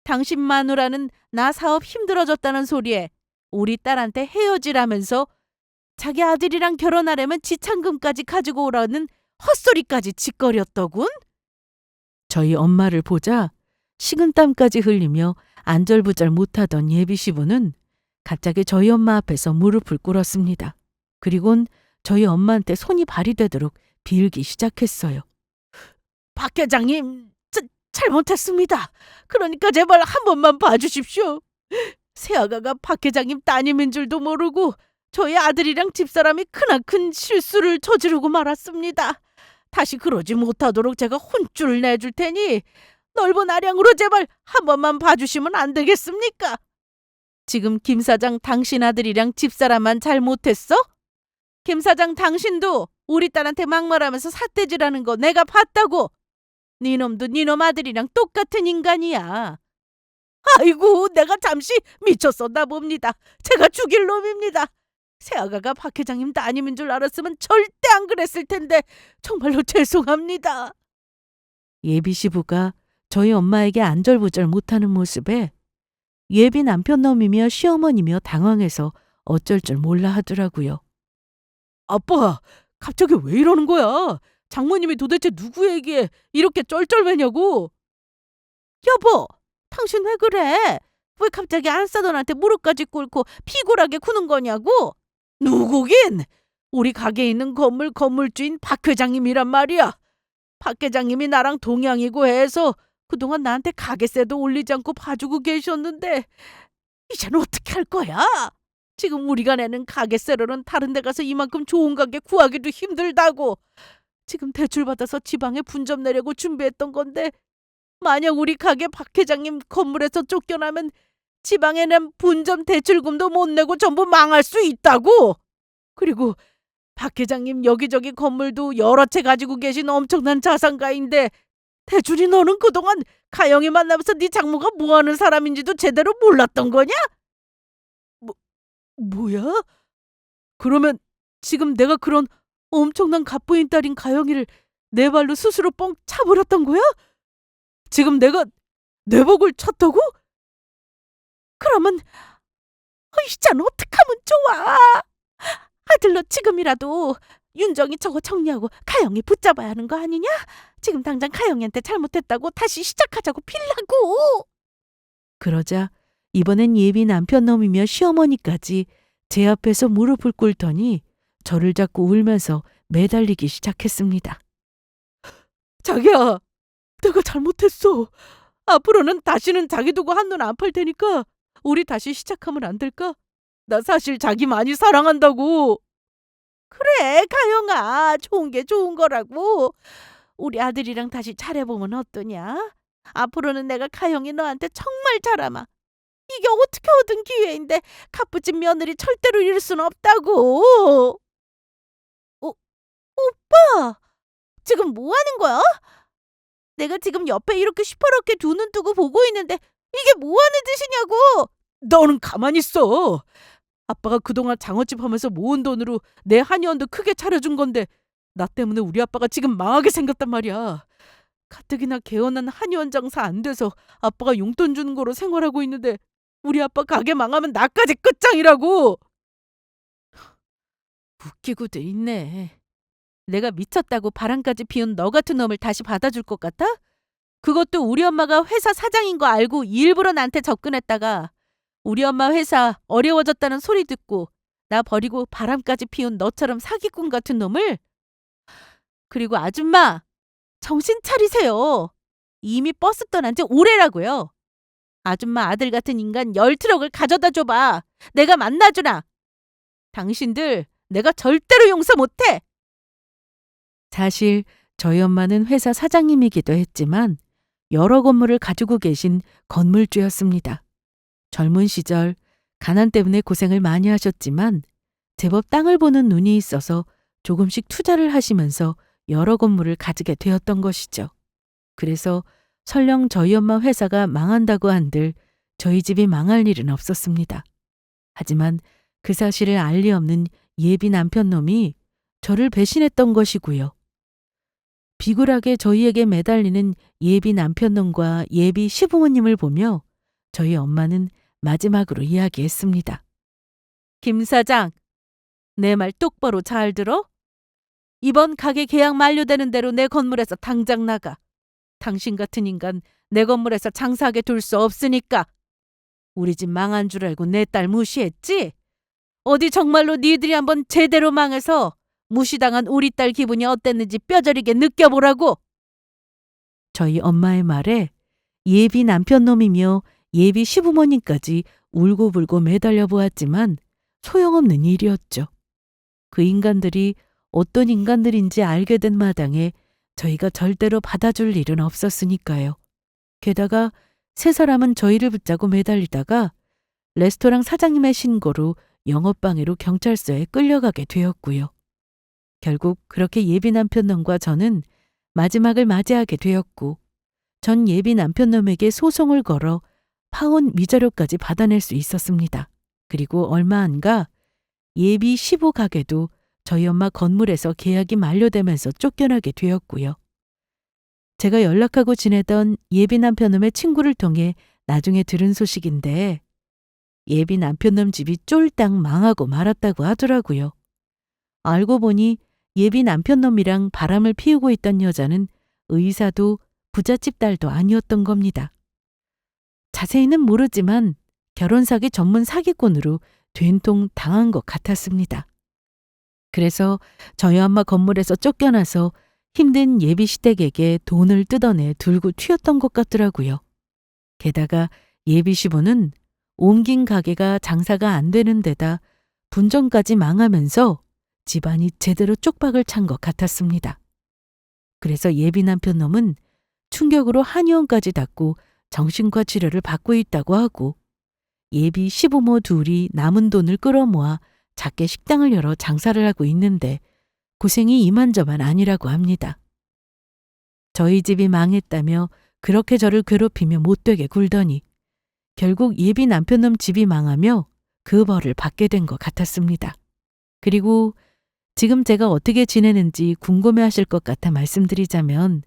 당신 마누라는 나 사업 힘들어졌다는 소리에 우리 딸한테 헤어지라면서 자기 아들이랑 결혼하려면 지참금까지 가지고 오라는 헛소리까지 짓거렸더군. 저희 엄마를 보자 식은땀까지 흘리며 안절부절 못하던 예비 시부는 갑자기 저희 엄마 앞에서 무릎을 꿇었습니다. 그리곤 저희 엄마한테 손이 발이 되도록 빌기 시작했어요. 박 회장님, 잘못했습니다. 그러니까 제발 한 번만 봐주십시오. 새아가가 박 회장님 따님인 줄도 모르고 저희 아들이랑 집사람이 크나큰 실수를 저지르고 말았습니다. 다시 그러지 못하도록 제가 혼쭐을 내줄 테니 넓은 아량으로 제발 한 번만 봐주시면 안 되겠습니까? 지금 김 사장 당신 아들이랑 집사람만 잘못했어? 김 사장 당신도 우리 딸한테 막말하면서 삿대질하는 거 내가 봤다고. 니놈도 니놈 아들이랑 똑같은 인간이야. 아이고, 내가 잠시 미쳤었나 봅니다. 제가 죽일 놈입니다. 새아가가 박 회장님 따님인 줄 알았으면 절대 안 그랬을 텐데 정말로 죄송합니다. 예비 시부가 저희 엄마에게 안절부절 못하는 모습에 예비 남편 놈이며 시어머니며 당황해서 어쩔 줄 몰라 하더라고요. 아빠, 갑자기 왜 이러는 거야? 장모님이 도대체 누구에게 이렇게 쩔쩔매냐고? 여보, 당신 왜 그래? 왜 갑자기 안싸돈한테 무릎까지 꿇고 피골하게 구는 거냐고? 누구긴? 우리 가게에 있는 건물주인 박 회장님이란 말이야. 박 회장님이 나랑 동양이고 해서 그동안 나한테 가게세도 올리지 않고 봐주고 계셨는데 이제는 어떻게 할 거야? 지금 우리가 내는 가게세로는 다른 데 가서 이만큼 좋은 가게 구하기도 힘들다고. 지금 대출받아서 지방에 분점 내려고 준비했던 건데 만약 우리 가게 박 회장님 건물에서 쫓겨나면 지방에 낸 분점 대출금도 못 내고 전부 망할 수 있다고. 그리고 박 회장님 여기저기 건물도 여러 채 가지고 계신 엄청난 자산가인데 대준이 너는 그동안 가영이 만나면서 네 장모가 뭐 하는 사람인지도 제대로 몰랐던 거냐? 뭐, 뭐야? 그러면 지금 내가 그런 엄청난 갑부인 딸인 가영이를 내 발로 스스로 뻥 차버렸던 거야? 지금 내가 뇌복을 쳤다고? 그러면 이젠 어떡하면 좋아? 아들로 지금이라도 윤정이 저거 정리하고 가영이 붙잡아야 하는 거 아니냐? 지금 당장 가영이한테 잘못했다고 다시 시작하자고 빌라고. 그러자 이번엔 예비 남편 놈이며 시어머니까지 제 앞에서 무릎을 꿇더니 저를 잡고 울면서 매달리기 시작했습니다. 자기야, 내가 잘못했어. 앞으로는 다시는 자기 두고 한눈 안 팔 테니까 우리 다시 시작하면 안 될까? 나 사실 자기 많이 사랑한다고. 그래, 가영아. 좋은 게 좋은 거라고. 우리 아들이랑 다시 잘해보면 어떠냐? 앞으로는 내가 가영이 너한테 정말 잘하마. 이게 어떻게 얻은 기회인데 갑부집 며느리 절대로 잃을 순 없다고. 오빠, 지금 뭐 하는 거야? 내가 지금 옆에 이렇게 시퍼렇게 두 눈 뜨고 보고 있는데 이게 뭐 하는 짓이냐고. 너는 가만히 있어. 아빠가 그동안 장어집 하면서 모은 돈으로 내 한의원도 크게 차려준 건데 나 때문에 우리 아빠가 지금 망하게 생겼단 말이야. 가뜩이나 개헌한 한의원 장사 안 돼서 아빠가 용돈 주는 거로 생활하고 있는데 우리 아빠 가게 망하면 나까지 끝장이라고. 웃기고도 있네. 내가 미쳤다고 바람까지 피운 너 같은 놈을 다시 받아줄 것 같아? 그것도 우리 엄마가 회사 사장인 거 알고 일부러 나한테 접근했다가 우리 엄마 회사 어려워졌다는 소리 듣고 나 버리고 바람까지 피운 너처럼 사기꾼 같은 놈을? 그리고 아줌마, 정신 차리세요. 이미 버스 떠난 지 오래라고요. 아줌마 아들 같은 인간 10트럭을 가져다 줘봐. 내가 만나주나. 당신들 내가 절대로 용서 못해. 사실 저희 엄마는 회사 사장님이기도 했지만 여러 건물을 가지고 계신 건물주였습니다. 젊은 시절 가난 때문에 고생을 많이 하셨지만 제법 땅을 보는 눈이 있어서 조금씩 투자를 하시면서 여러 건물을 가지게 되었던 것이죠. 그래서 설령 저희 엄마 회사가 망한다고 한들 저희 집이 망할 일은 없었습니다. 하지만 그 사실을 알 리 없는 예비 남편 놈이 저를 배신했던 것이고요. 비굴하게 저희에게 매달리는 예비 남편 놈과 예비 시부모님을 보며 저희 엄마는 마지막으로 이야기했습니다. 김 사장, 내 말 똑바로 잘 들어? 이번 가게 계약 만료되는 대로 내 건물에서 당장 나가. 당신 같은 인간 내 건물에서 장사하게 둘 수 없으니까. 우리 집 망한 줄 알고 내 딸 무시했지? 어디 정말로 니들이 한번 제대로 망해서 무시당한 우리 딸 기분이 어땠는지 뼈저리게 느껴보라고. 저희 엄마의 말에 예비 남편 놈이며 예비 시부모님까지 울고불고 매달려 보았지만 소용없는 일이었죠. 그 인간들이 어떤 인간들인지 알게 된 마당에 저희가 절대로 받아줄 일은 없었으니까요. 게다가 세 사람은 저희를 붙잡고 매달리다가 레스토랑 사장님의 신고로 영업방해로 경찰서에 끌려가게 되었고요. 결국 그렇게 예비 남편 놈과 저는 마지막을 맞이하게 되었고 전 예비 남편 놈에게 소송을 걸어 파혼 위자료까지 받아낼 수 있었습니다. 그리고 얼마 안가 예비 시부 가게도 저희 엄마 건물에서 계약이 만료되면서 쫓겨나게 되었고요. 제가 연락하고 지내던 예비 남편놈의 친구를 통해 나중에 들은 소식인데 예비 남편놈 집이 쫄딱 망하고 말았다고 하더라고요. 알고 보니 예비 남편놈이랑 바람을 피우고 있던 여자는 의사도 부잣집 딸도 아니었던 겁니다. 자세히는 모르지만 결혼 사기 전문 사기꾼으로 된통 당한 것 같았습니다. 그래서 저희 엄마 건물에서 쫓겨나서 힘든 예비 시댁에게 돈을 뜯어내 들고 튀었던 것 같더라고요. 게다가 예비 시부는 옮긴 가게가 장사가 안 되는 데다 분정까지 망하면서 집안이 제대로 쪽박을 찬 것 같았습니다. 그래서 예비 남편 놈은 충격으로 한의원까지 갔고 정신과 치료를 받고 있다고 하고 예비 시부모 둘이 남은 돈을 끌어모아 작게 식당을 열어 장사를 하고 있는데 고생이 이만저만 아니라고 합니다. 저희 집이 망했다며 그렇게 저를 괴롭히며 못되게 굴더니 결국 예비 남편놈 집이 망하며 그 벌을 받게 된 것 같았습니다. 그리고 지금 제가 어떻게 지내는지 궁금해하실 것 같아 말씀드리자면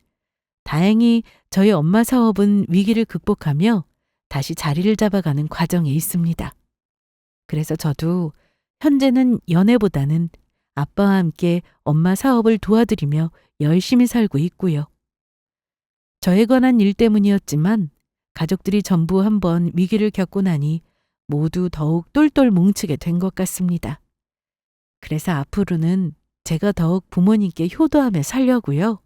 다행히 저희 엄마 사업은 위기를 극복하며 다시 자리를 잡아가는 과정에 있습니다. 그래서 저도 현재는 연애보다는 아빠와 함께 엄마 사업을 도와드리며 열심히 살고 있고요. 저에 관한 일 때문이었지만 가족들이 전부 한번 위기를 겪고 나니 모두 더욱 똘똘 뭉치게 된 것 같습니다. 그래서 앞으로는 제가 더욱 부모님께 효도하며 살려고요.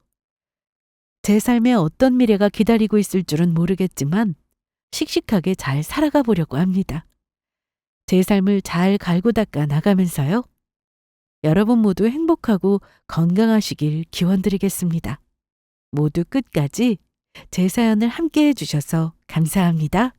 제 삶에 어떤 미래가 기다리고 있을 줄은 모르겠지만 씩씩하게 잘 살아가 보려고 합니다. 제 삶을 잘 갈고 닦아 나가면서요. 여러분 모두 행복하고 건강하시길 기원드리겠습니다. 모두 끝까지 제 사연을 함께 해주셔서 감사합니다.